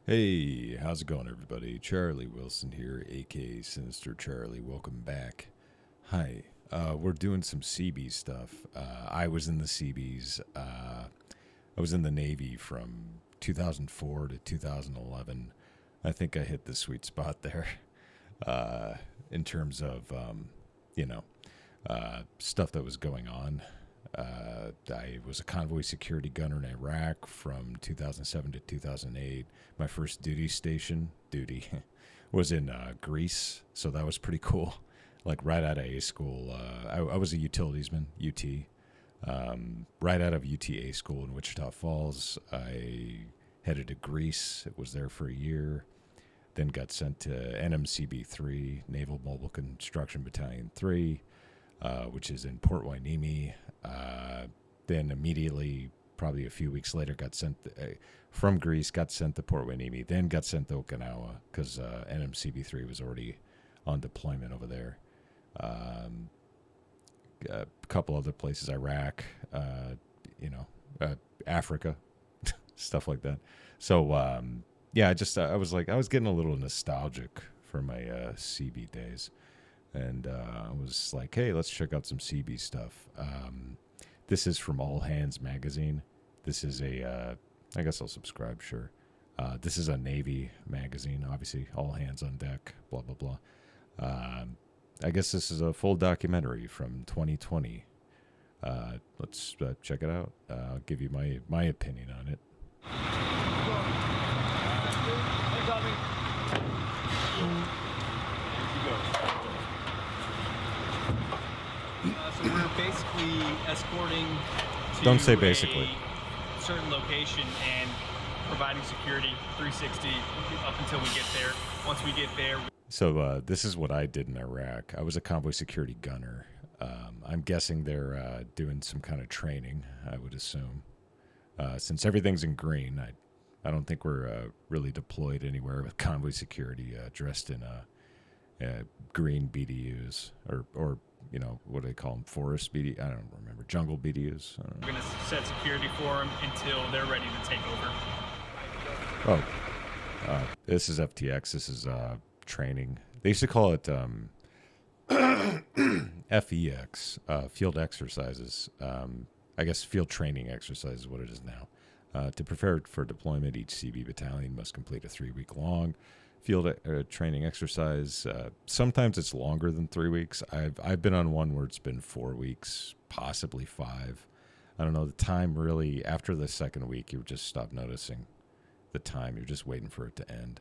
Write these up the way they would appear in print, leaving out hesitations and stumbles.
Hey, how's it going, everybody? Charlie Wilson here, aka Sinister Charlie. Welcome back. Hi. We're doing some Seabee stuff. I was in the Seabees. I was in the Navy from 2004 to 2011. I think I hit the sweet spot there in terms of, you know, stuff that was going on. I was a convoy security gunner in Iraq from 2007 to 2008. My first duty was in Greece, so that was pretty cool. Like right out of A school, I was a utilitiesman, UT. Right out of UTA school in Wichita Falls, I headed to Greece. It was there for a year. Then got sent to NMCB 3, Naval Mobile Construction Battalion 3, which is in Port Hueneme. Then immediately, probably a few weeks later, got sent from Greece, got sent to Port Hueneme, then got sent to Okinawa because NMCB 3 was already on deployment over there. A couple other places, Iraq, Africa, stuff like that. So, yeah, I was getting a little nostalgic for my CB days. And I was like, hey, let's check out some CB stuff. This is from All Hands Magazine. This is I guess I'll subscribe, sure. This is a Navy magazine, obviously, all hands on deck, blah, blah, blah. I guess this is a full documentary from 2020. Let's check it out. I'll give you my opinion on it. So we're basically escorting to Don't say basically. a certain location and providing security 360 up until we get there. Once we get there, So this is what I did in Iraq. I was a convoy security gunner. I'm guessing they're doing some kind of training, I would assume. Since everything's in green, I don't think we're really deployed anywhere with convoy security dressed in green BDUs or what do they call them? Forest BD? I don't remember. Jungle BDUs? we're going to set security for them until they're ready to take over. This is FTX. This is training. They used to call it FEX, field exercises. I guess field training exercise is what it is now. To prepare for deployment, each CB battalion must complete a 3-week-long field training exercise. Sometimes it's longer than 3 weeks. I've been on one where it's been 4 weeks, possibly 5. I don't know. The time really, after the second week, you just stop noticing the time. You're just waiting for it to end.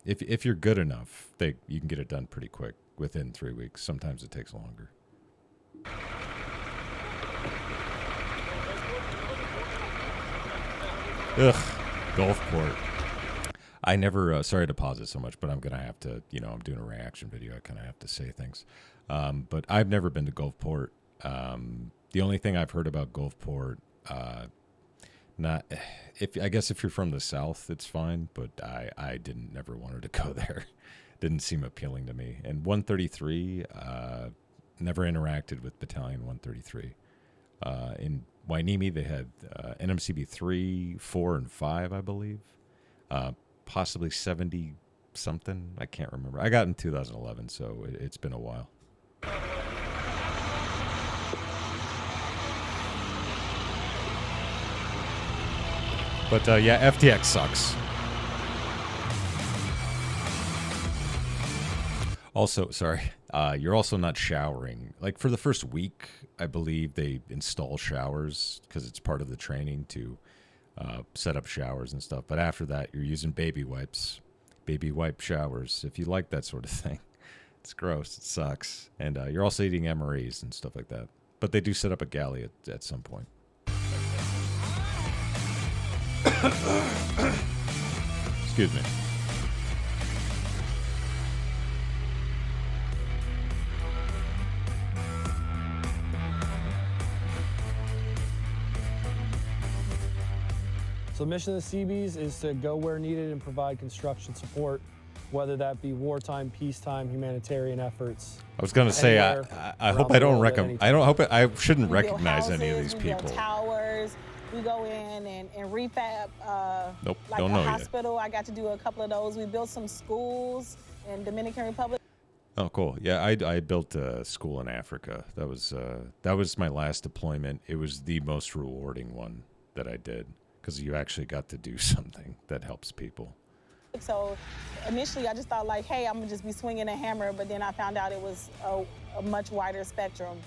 If you're good enough, you can get it done pretty quick within 3 weeks. Sometimes it takes longer. Ugh, Gulfport. I never, sorry to pause it so much, but I'm going to have to, I'm doing a reaction video. I kind of have to say things. But I've never been to Gulfport. The only thing I've heard about Gulfport, I guess if you're from the South, it's fine, but I never wanted to go there. Didn't seem appealing to me. And 133, never interacted with Battalion 133. In Hueneme, they had NMCB 3, 4, and 5, I believe. Possibly 70 something. I can't remember. I got in 2011, so it's been a while. But yeah, FTX sucks. Also, sorry, you're also not showering. Like for the first week, I believe they install showers because it's part of the training to set up showers and stuff. But after that, you're using baby wipe showers. If you like that sort of thing, it's gross. It sucks. And you're also eating MREs and stuff like that. But they do set up a galley at some point. Excuse me. So the mission of the Seabees is to go where needed and provide construction support, whether that be wartime, peacetime, humanitarian efforts. I was gonna say, I hope I don't I shouldn't recognize any of these We people. build towers, We go in and refab, Nope, like don't a know yet. hospital. I got to do a couple of those. We built some schools in Dominican Republic. Oh, cool. Yeah, I built a school in Africa. That was my last deployment. It was the most rewarding one that I did because you actually got to do something that helps people. So initially I just thought like, hey, I'm gonna just be swinging a hammer, but then I found out it was a much wider spectrum.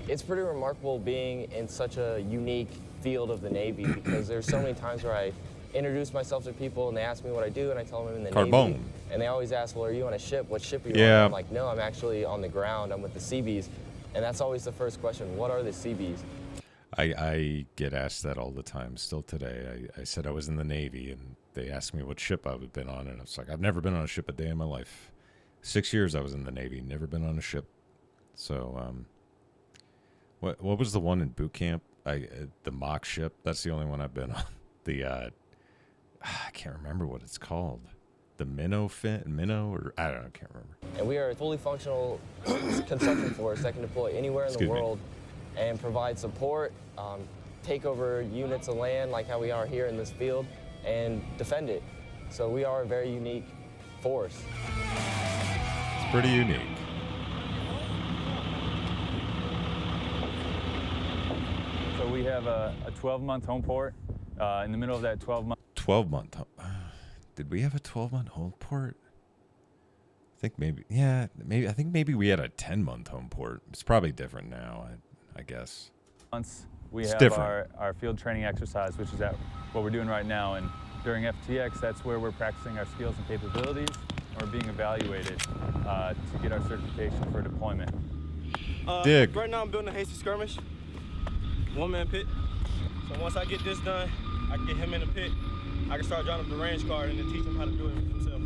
It's pretty remarkable being in such a unique field of the Navy because there's so many times where I introduce myself to people and they ask me what I do and I tell them I'm in the Carbone. Navy. And they always ask, well, are you on a ship? What ship are you Yeah. on? I'm like, no, I'm actually on the ground. I'm with the Seabees. And that's always the first question. What are the Seabees? I get asked that all the time still today. I said I was in the Navy, and they asked me what ship I've been on, and I was like, I've never been on a ship a day in my life. 6 years I was in the Navy, never been on a ship. So, what was the one in boot camp? The mock ship. That's the only one I've been on. I can't remember what it's called. The minnow, or I don't know, I can't remember. And we are a fully functional construction force that can deploy anywhere in Excuse the me. world and provide support, take over units of land like how we are here in this field, and defend it. So we are a very unique force. It's pretty unique. So we have a 12-month home port. In the middle of that 12-month 12-month. Did we have a 12-month home port? I think maybe. Yeah, maybe. I think maybe we had a 10-month home port. It's probably different now, I guess. months, we It's have different. our field training exercise, which is what we're doing right now. And during FTX, that's where we're practicing our skills and capabilities. And we're being evaluated to get our certification for deployment. Dig. Right now I'm building a hasty skirmish, one-man pit. So once I get this done, I can get him in the pit. I can start drawing up the range card and then teach him how to do it himself.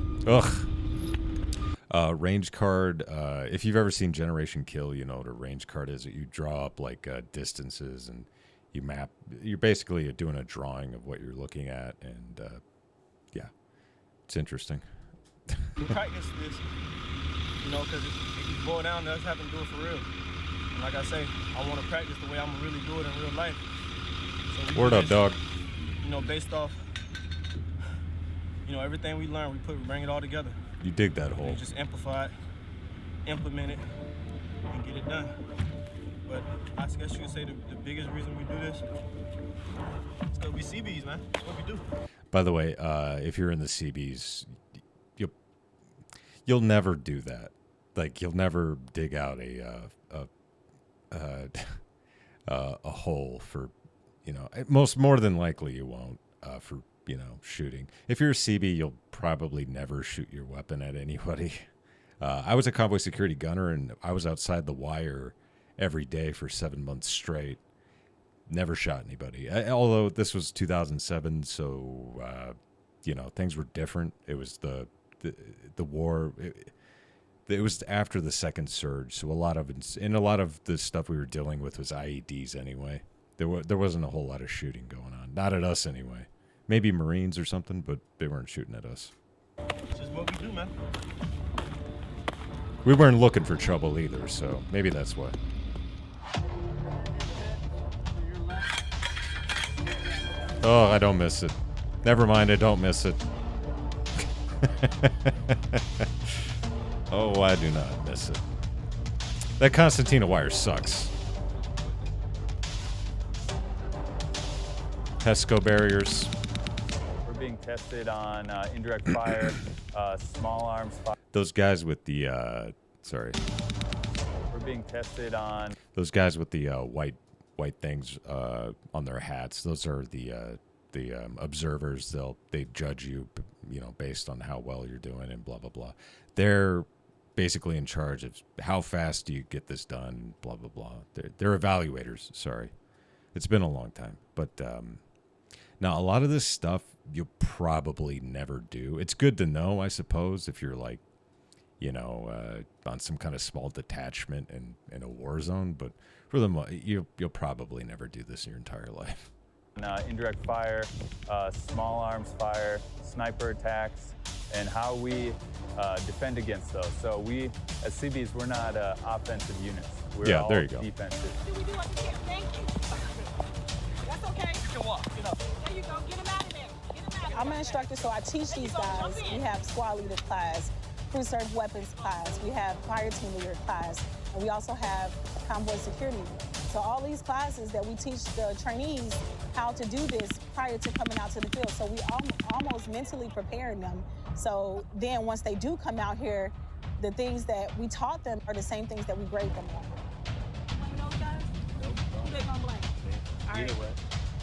Ugh. Range card. If you've ever seen Generation Kill, you know what a range card is. You draw up like distances and you map. You're basically doing a drawing of what you're looking at, and yeah, it's interesting. We practice this, you know, because if you boil down to us having to do it for real. And like I say, I want to practice the way I'm gonna really do it in real life. So we do Word up, this, dog. You know, based off, you know, everything we learn, we bring it all together. You dig that We hole. just amplify it, implement it, and get it done. But I guess you could say the biggest reason we do this is because we Seabees, man. That's what we do. By the way, if you're in the Seabees, you'll never do that. Like you'll never dig out a hole for, you know, more than likely you won't for, you know, shooting. If you're a Seabee, you'll probably never shoot your weapon at anybody. I was a convoy security gunner, and I was outside the wire every day for 7 months straight. Never shot anybody. Although this was 2007, so you know, things were different. It was the war. It was after the second surge, so a lot of the stuff we were dealing with was IEDs anyway. There wasn't a whole lot of shooting going on, not at us anyway. Maybe Marines or something, but they weren't shooting at us. It's just what we do, man. We weren't looking for trouble either, so maybe that's why. Oh, I don't miss it. Never mind, I don't miss it. Oh, I do not miss it. That Constantina wire sucks. Pesco barriers. We're being tested on indirect fire, small arms fire. Those guys with the We're being tested on those guys with the white things on their hats. Those are the observers. They judge you, you know, based on how well you're doing and blah blah blah. They're basically in charge of how fast do you get this done. Blah blah blah. They're evaluators. Sorry, it's been a long time, but now a lot of this stuff you'll probably never do. It's good to know, I suppose, if you're like, you know, on some kind of small detachment in a war zone, but for the you'll probably never do this in your entire life. indirect fire, small arms fire, sniper attacks, and how we defend against those. So we, as Seabees, we're not offensive units. We're Yeah, all there you go. defensive. Did we do it? Thank you. That's okay. I'm an instructor, so I teach these guys. We have squad leader class, crew serve weapons class, we have fire team leader class, and we also have convoy security. So all these classes that we teach the trainees how to do this prior to coming out to the field. So we almost mentally preparing them. So then once they do come out here, the things that we taught them are the same things that we grade them on. Those guys? Who they gonna blame? All right. Either way.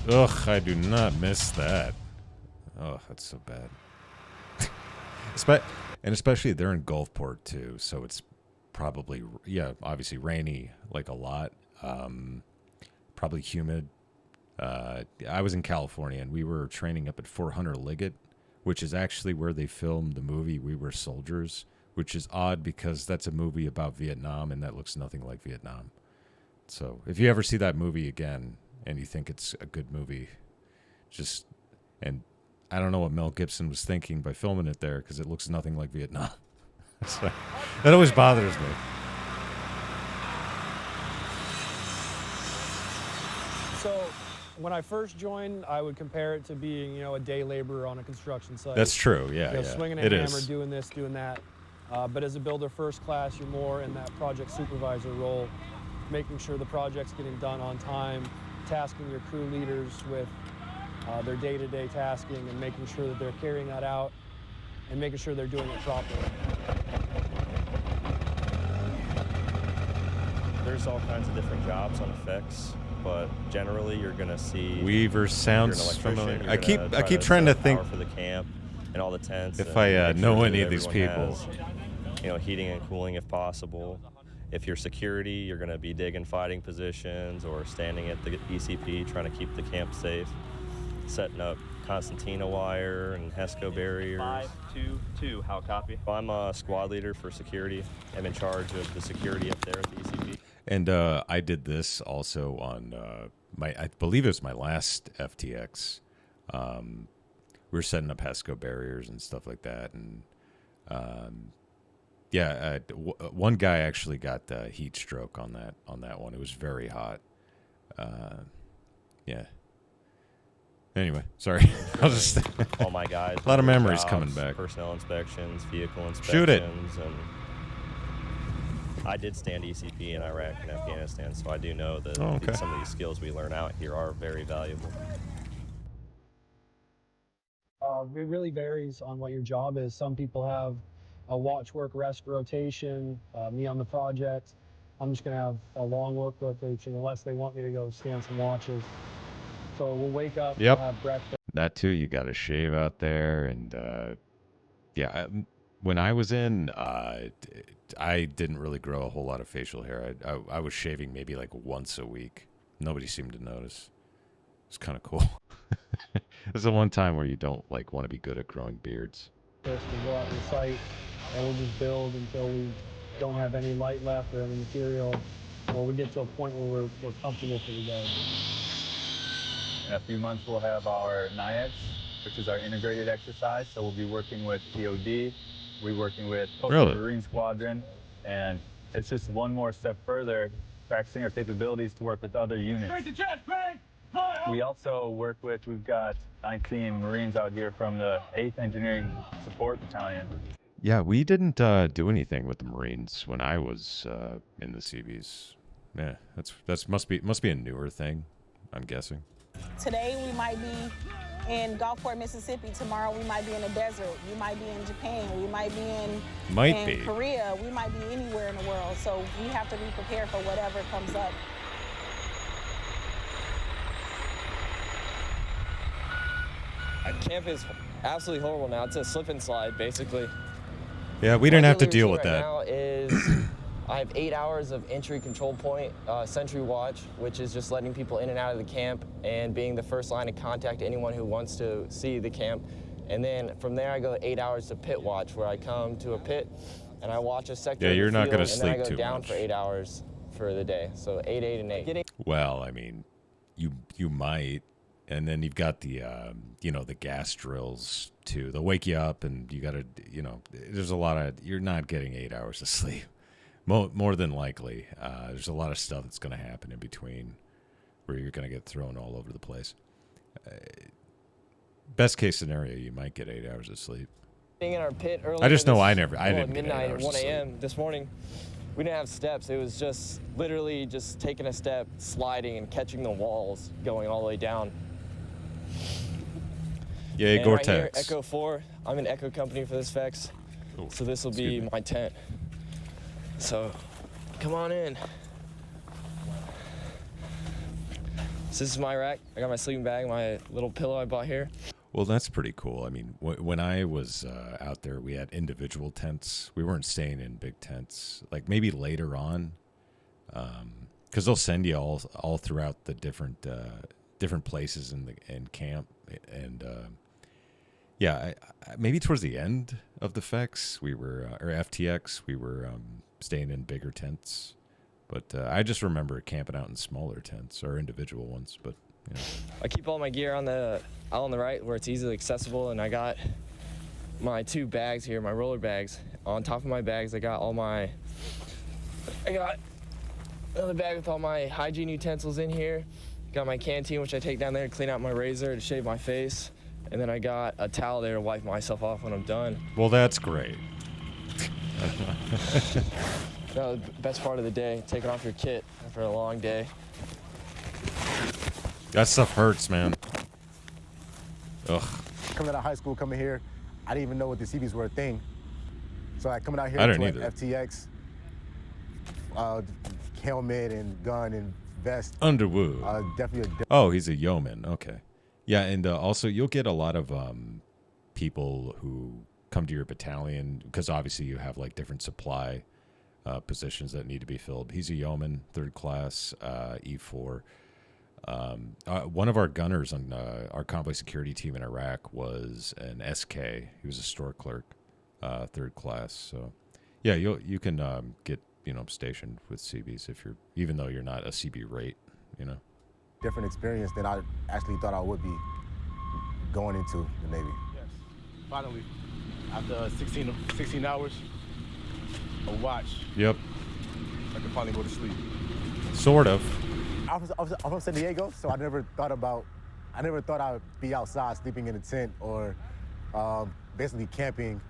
Ugh, I do not miss that. Oh, that's so bad. And especially they're in Gulfport too, so it's probably, yeah, obviously rainy, like a lot. Probably humid. I was in California and we were training up at 400 Liggett, which is actually where they filmed the movie We Were Soldiers, which is odd because that's a movie about Vietnam and that looks nothing like Vietnam. So if you ever see that movie again and you think it's a good movie, and I don't know what Mel Gibson was thinking by filming it there because it looks nothing like Vietnam. So, that always bothers me. So when I first joined, I would compare it to being, a day laborer on a construction site. That's true, yeah. Swinging a It hammer, is. doing this, doing that. But as a builder first class, you're more in that project supervisor role, making sure the project's getting done on time, tasking your crew leaders with their day-to-day tasking and making sure that they're carrying that out and making sure they're doing it properly. There's all kinds of different jobs on effects, but generally you're going to see Weaver sounds familiar. I keep trying to think for the camp and all the tents. if and I make know sure any that of these everyone people. has, heating and cooling if possible. If you're security, you're going to be digging fighting positions or standing at the ECP trying to keep the camp safe, setting up concertina wire and HESCO barriers. 522, how copy? I'm a squad leader for security. I'm in charge of the security up there at the ECP. And I did this also on I believe it was my last FTX. We were setting up HESCO barriers and stuff like that, and one guy actually got heat stroke on that one. It was very hot. Yeah. Anyway, sorry. I'll just All my guys. A lot of do their memories jobs, coming back. Personnel inspections, vehicle inspections. Shoot it. And I did stand ECP in Iraq and Afghanistan, so I do know that some of these skills we learn out here are very valuable. It really varies on what your job is. Some people have a watch, work, rest rotation. Me on the project, I'm just going to have a long work rotation unless they want me to go stand some watches. So we'll wake up, Yep. we'll have breakfast. That too, you got to shave out there, and when I was in, I didn't really grow a whole lot of facial hair. I was shaving maybe like once a week. Nobody seemed to notice. It's kind of cool. There's the one time where you don't want to be good at growing beards. To go out to the site, and we'll just build until we don't have any light left or any material, or we get to a point where we're comfortable for the day. In a few months, we'll have our NIAX, which is our integrated exercise. So we'll be working with DOD, we're working with Really? Marine Squadron, and it's just one more step further, practicing our capabilities to work with other units. We also work with, we've got 19 Marines out here from the 8th Engineering Support Battalion. Yeah, we didn't do anything with the Marines when I was in the Seabees. Yeah, that's must be a newer thing, I'm guessing. Today we might be in Gulfport, Mississippi. Tomorrow we might be in the desert. We might be in Japan. We might be in Korea. We might be anywhere in the world. So we have to be prepared for whatever comes up. Camp is absolutely horrible now. It's a slip and slide, basically. Yeah, we didn't have to My deal daily with routine that. Right now is I have 8 hours of entry control point, sentry watch, which is just letting people in and out of the camp and being the first line of contact to anyone who wants to see the camp. And then from there, I go 8 hours to pit watch, where I come to a pit and I watch a sector. Yeah, of the you're not field, gonna and then I sleep go too down much. for 8 hours for the day. So 8, 8, and 8. Well, I mean, you might, and then you've got the the gas drills too. They'll wake you up, and you got to there's a lot of, you're not getting 8 hours of sleep. More than likely, there's a lot of stuff that's going to happen in between, where you're going to get thrown all over the place. best case scenario, you might get 8 hours of sleep. Being in our pit early. I just know I didn't at get 8 midnight hours at 1 of sleep. a.m. this morning. We didn't have steps. It was just literally just taking a step, sliding, and catching the walls, going all the way down. Yeah, And Gore-Tex. right here, Echo 4. I'm an Echo company for this Vex. Ooh, So this will be my tent. So come on in. So this is my rack. I got my sleeping bag, my little pillow I bought here. Well, that's pretty cool. I mean, when I was out there, we had individual tents. We weren't staying in big tents. Like maybe later on, because they'll send you all throughout the different places in camp. And yeah, maybe towards the end of the FX, we were or FTX, we were staying in bigger tents. But I just remember camping out in smaller tents or individual ones. But yeah. I keep all my gear out on the right where it's easily accessible, and I got my 2 bags here, my roller bags. On top of my bags, I got another bag with all my hygiene utensils in here. Got my canteen, which I take down there to clean out my razor to shave my face. And then I got a towel there to wipe myself off when I'm done. Well, that's great. That was the best part of the day, taking off your kit after a long day. That stuff hurts, man. Ugh. Coming out of high school, coming here, I didn't even know what the Seabees were a thing. So like coming out here I to didn't like either. FTX, helmet and gun and vest. Underwood. Definitely Oh, he's a yeoman. Okay. Yeah, and also you'll get a lot of people who come to your battalion because obviously you have like different supply positions that need to be filled. He's a yeoman, 3rd class, E4. One of our gunners on our convoy security team in Iraq was an SK. He was a store clerk, 3rd class. So, yeah, you can get stationed with Seabees even though you're not a CB rate, different experience than I actually thought I would be going into the Navy. Yes, finally, after 16 hours of watch. Yep. I can finally go to sleep. Sort of. I'm from San Diego, so I never thought I'd be outside sleeping in a tent or basically camping.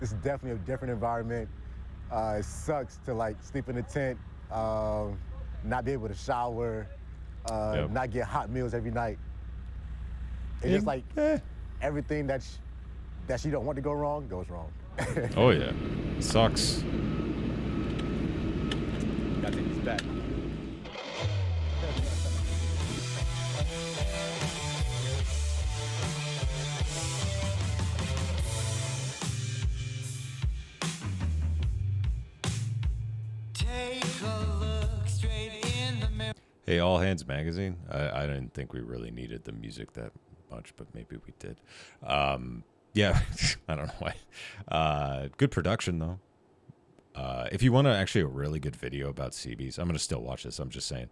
This is definitely a different environment. It sucks to like sleep in a tent, not be able to shower, not get hot meals every night. It's just like everything that you don't want to go wrong goes wrong. Oh yeah, it sucks. Gotta take this back. Hey, All Hands Magazine. I didn't think we really needed the music that much, but maybe we did. Yeah, I don't know why. Good production, though. If you want actually a really good video about Seabees, I'm going to still watch this. I'm just saying.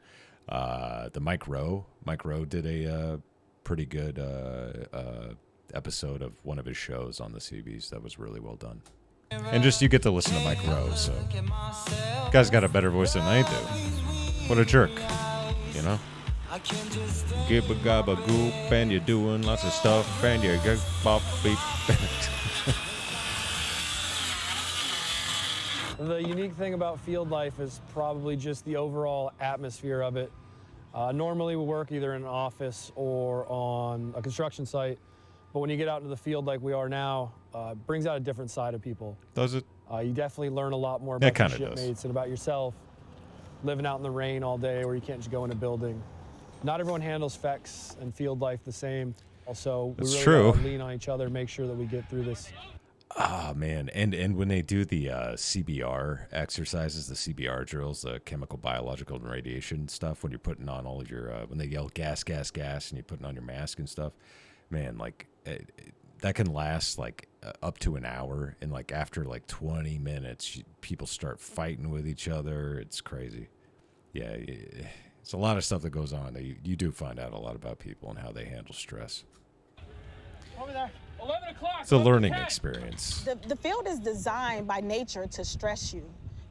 The Mike Rowe did a pretty good episode of one of his shows on the Seabees. That was really well done. And just you get to listen to Mike Rowe, so guy's got a better voice than I do. What a jerk, Gibba gabba goop, and you're doing lots of stuff, and you get bop beep. The unique thing about field life is probably just the overall atmosphere of it. Normally we work either in an office or on a construction site, but when you get out into the field like we are now, it brings out a different side of people. Does it? You definitely learn a lot more about your does. shipmates and about yourself. Living out in the rain all day where you can't just go in a building. Not everyone handles FEX and field life the same. Also, we That's really true. gotta lean on each other, make sure that we get through this. Ah, man. And when they do the CBR exercises, the CBR drills, the chemical, biological, and radiation stuff, when you're putting on all of your, when they yell gas, gas, gas, and you're putting on your mask and stuff, man, like, that can last, like, up to an hour. And, like, after, like, 20 minutes, people start fighting with each other. It's crazy. Yeah, it's a lot of stuff that goes on. You do find out a lot about people and how they handle stress. Over there. 11 o'clock. It's a learning experience. The field is designed by nature to stress you.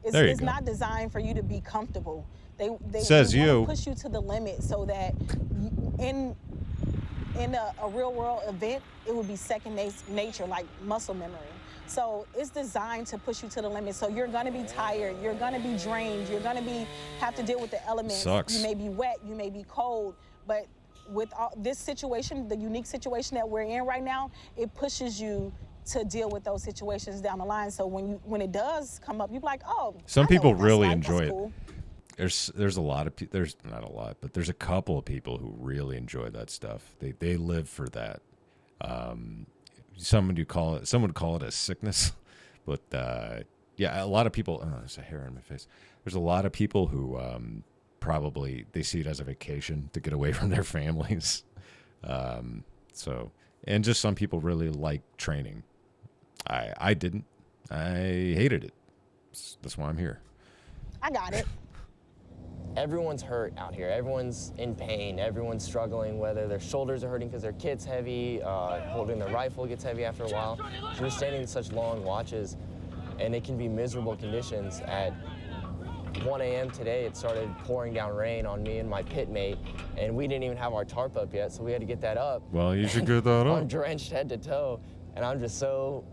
There you It's go. not designed for you to be comfortable. They Says wanna you. push you to the limit so that in in a real world event, it would be second nature, like muscle memory. So it's designed to push you to the limit. So you're gonna be tired, you're gonna be drained, you're gonna have to deal with the elements. Sucks. You may be wet, you may be cold, but with this situation, the unique situation that we're in right now, it pushes you to deal with those situations down the line. So when it does come up, you're like, oh. Some I know people what that's really like. enjoy That's it. cool. There's a lot of there's not a lot, but there's a couple of people who really enjoy that stuff. They live for that. Some would call it a sickness, but yeah, a lot of people. Oh, there's a hair on my face. There's a lot of people who probably they see it as a vacation to get away from their families. So, and just some people really like training. I didn't. I hated it. That's why I'm here. I got it. Everyone's hurt out here. Everyone's in pain. Everyone's struggling, whether their shoulders are hurting because their kid's heavy, holding the rifle gets heavy after a while. So you're standing in such long watches, and it can be miserable conditions. At 1 a.m. today, it started pouring down rain on me and my pit mate, and we didn't even have our tarp up yet, so we had to get that up. Well, you should get that I'm up. drenched head to toe, and I'm just so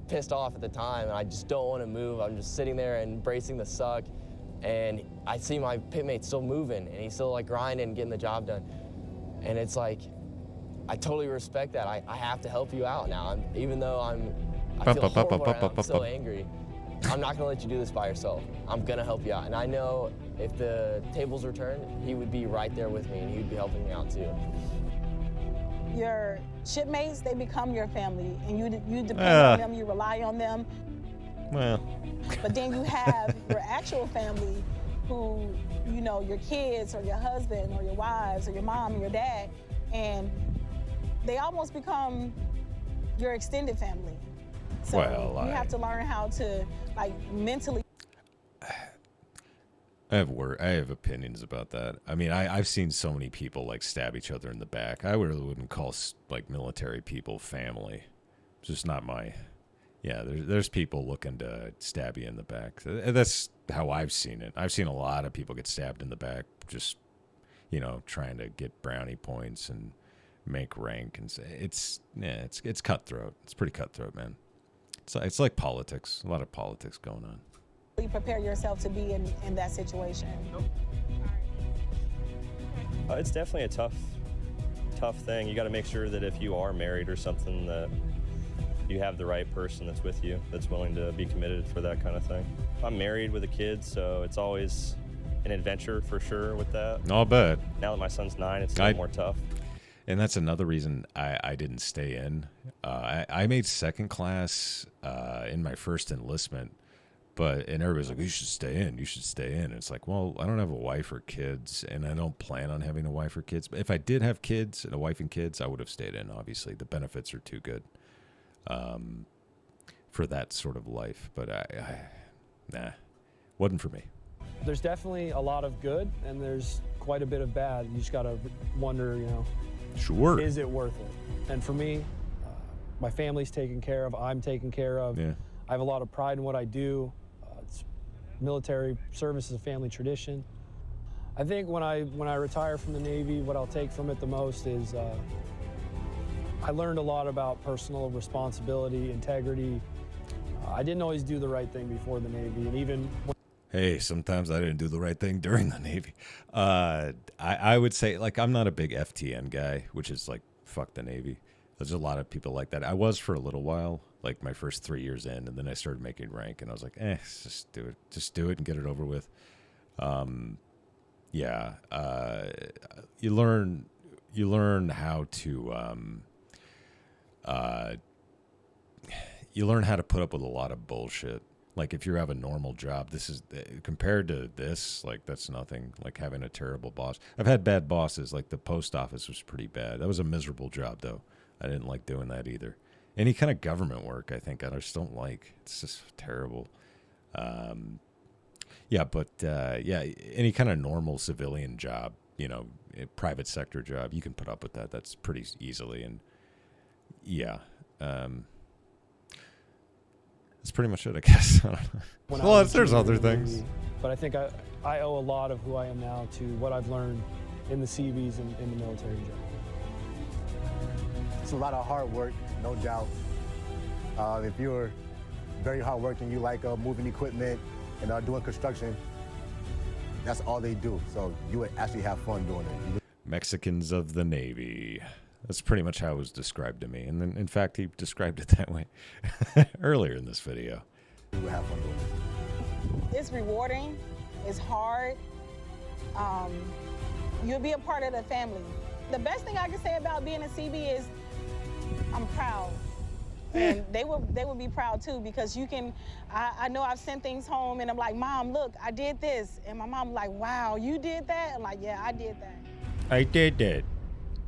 pissed off at the time, and I just don't want to move. I'm just sitting there and bracing the suck, and I see my pitmate still moving, and he's still like grinding and getting the job done. And it's like, I totally respect that. I have to help you out now. Even though I feel horrible right now, I'm so angry. I'm not gonna let you do this by yourself. I'm gonna help you out. And I know if the tables were turned, he would be right there with me, and he'd be helping me out too. Your shipmates, they become your family, and you depend on them, you rely on them. Well. But then you have your actual family who, you know, your kids or your husband or your wives or your mom or your dad, and they almost become your extended family. So Well, you have to learn how to, like, mentally. I have opinions about that. I mean, I've seen so many people like stab each other in the back. I really wouldn't call like military people family. It's just not my. Yeah, there's people looking to stab you in the back. That's how I've seen it. I've seen a lot of people get stabbed in the back, just, you know, trying to get brownie points and make rank, and it's cutthroat. It's pretty cutthroat, man. It's like politics. A lot of politics going on. Prepare yourself to be in that situation. It's definitely a tough thing. You got to make sure that if you are married or something, that you have the right person that's with you, that's willing to be committed for that kind of thing. I'm married with a kid, so it's always an adventure for sure with that. I'll bet. Now that my son's 9, it's a little more tough. And that's another reason I didn't stay in. I made second class in my first enlistment, and everybody's like, you should stay in. You should stay in. And it's like, well, I don't have a wife or kids, and I don't plan on having a wife or kids. But if I did have kids and a wife and kids, I would have stayed in, obviously. The benefits are too good for that sort of life. But nah, wasn't for me. There's definitely a lot of good, and there's quite a bit of bad. You just got to wonder, you know, sure, is it worth it? And for me, my family's taken care of. I'm taken care of. Yeah. I have a lot of pride in what I do. Military service is a family tradition. I think when I retire from the Navy, what I'll take from it the most is I learned a lot about personal responsibility, integrity. I didn't always do the right thing before the Navy, and even hey, sometimes I didn't do the right thing during the Navy. I would say, like, I'm not a big FTN guy, which is like, fuck the Navy. There's a lot of people like that. I was for a little while, like my first 3 years in, and then I started making rank, and I was like, just do it. Just do it and get it over with. Yeah. You learn how to, you learn how to put up with a lot of bullshit. Like, if you have a normal job, this is, compared to this, like, that's nothing. Like having a terrible boss. I've had bad bosses. Like the post office was pretty bad. That was a miserable job, though. I didn't like doing that either. Any kind of government work, I think I just don't like. It's just terrible. Yeah, but yeah, any kind of normal civilian job, you know, a private sector job, you can put up with that. That's pretty easily. And yeah, that's pretty much it, I guess. I don't know. Well, there's other things. But I think I owe a lot of who I am now to what I've learned in the Seabees and in the military job. It's a lot of hard work, no doubt. If you're very hardworking, you like moving equipment and doing construction, that's all they do. So you would actually have fun doing it. Mexicans of the Navy. That's pretty much how it was described to me. And then, in fact, he described it that way earlier in this video. You would have fun doing it. It's rewarding. It's hard. You'll be a part of the family. The best thing I can say about being a Seabee is I'm proud. And they will be proud too, because you can, I know I've sent things home and I'm like, Mom, look, I did this. And my mom like, wow, you did that? I'm like, yeah, I did that. I did that.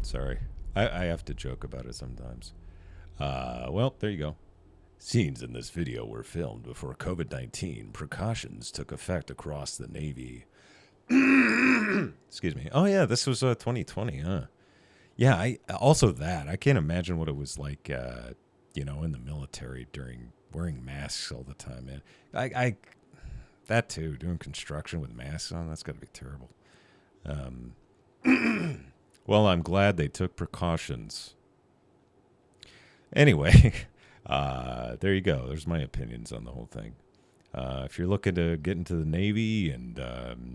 Sorry. I have to joke about it sometimes. Well, there you go. Scenes in this video were filmed before COVID-19 precautions took effect across the Navy. Excuse me. Oh, yeah, this was 2020, huh? Yeah, I can't imagine what it was like, in the military during wearing masks all the time, man. That too, doing construction with masks on, that's got to be terrible. Well, I'm glad they took precautions. Anyway, there you go. There's my opinions on the whole thing. If you're looking to get into the Navy and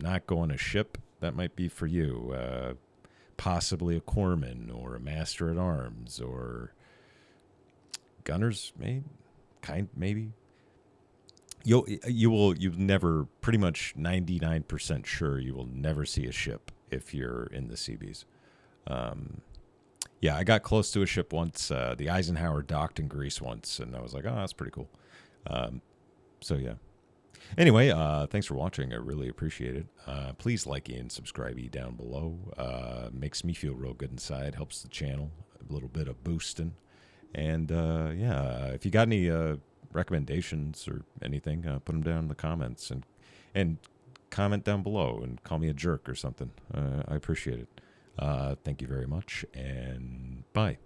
not go on a ship, that might be for you. Possibly a corpsman or a master at arms or gunner's mate, maybe. You'll never, pretty much 99% sure you will never see a ship if you're in the Seabees. Yeah, I got close to a ship once. The Eisenhower docked in Greece once, and I was like, oh, that's pretty cool. So, yeah. Anyway, thanks for watching. I really appreciate it. Please like and subscribe down below. Makes me feel real good inside. Helps the channel. A little bit of boosting. And, if you got any recommendations or anything, put them down in the comments. And comment down below and call me a jerk or something. I appreciate it. Thank you very much, and bye.